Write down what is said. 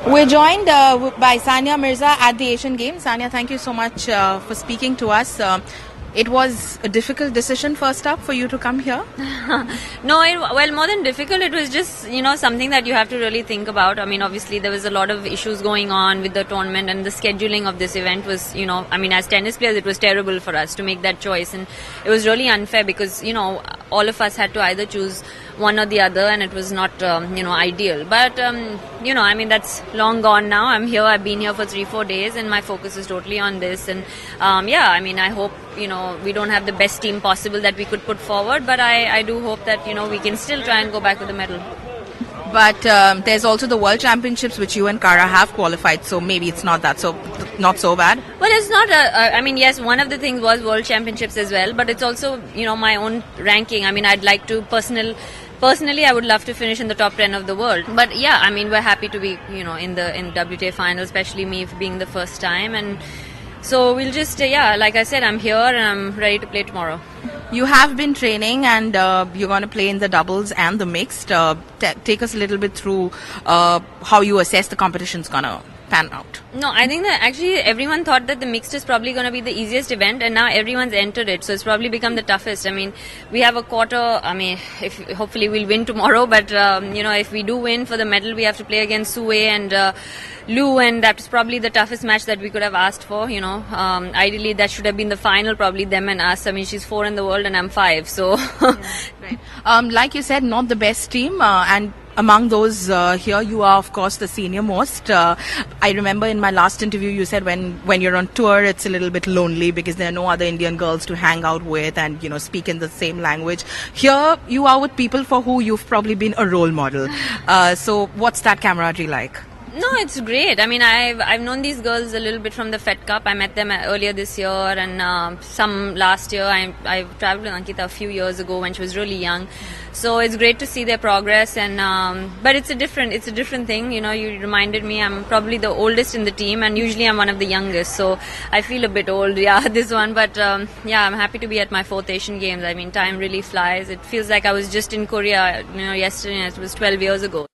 We're joined by Sania Mirza at the Asian Games. Sania, thank you so much for speaking to us. It was a difficult decision first up for you to come here? No, well, more than difficult, it was just, something that you have to really think about. I mean, obviously, there was a lot of issues going on with the tournament, and the scheduling of this event was, as tennis players, it was terrible for us to make that choice. And it was really unfair because, all of us had to either choose one or the other, and it was not, ideal. But, that's long gone now. I'm here, I've been here for 3-4 days, and my focus is totally on this. And, I hope, we don't have the best team possible that we could put forward, but I do hope that, we can still try and go back with the medal. But there's also the World Championships, which you and Kara have qualified, so maybe it's not so bad. Well, it's not. Yes, one of the things was World Championships as well, but it's also my own ranking. I'd like to personally, I would love to finish in the top 10 of the world. But yeah, we're happy to be in WTA final, especially me being the first time, and so we'll just like I said, I'm here and I'm ready to play tomorrow. You have been training, and you're going to play in the doubles and the mixed. Take us a little bit through how you assess the competition's going to pan out. No, I think that actually everyone thought that the mixed is probably going to be the easiest event, and now everyone's entered it, so it's probably become the toughest. We have a quarter. Hopefully we'll win tomorrow, but if we do win for the medal, we have to play against Sue and Liu, and that's probably the toughest match that we could have asked for. Ideally that should have been the final, probably them and us. She's 4 in the world and I'm 5, so yeah, right. Like you said, not the best team, and among those here, you are of course the senior most. I remember in my last interview you said when you're on tour, it's a little bit lonely because there are no other Indian girls to hang out with and speak in the same language. Here you are with people for who you've probably been a role model. So what's that camaraderie like? No, it's great. I've known these girls a little bit from the Fed Cup. I met them earlier this year and some last year. I traveled with Ankita a few years ago when she was really young. So it's great to see their progress, and but it's a different thing. You reminded me I'm probably the oldest in the team, and usually I'm one of the youngest. So I feel a bit old, this one. But I'm happy to be at my 4th Asian Games. Time really flies. It feels like I was just in Korea, yesterday. It was 12 years ago.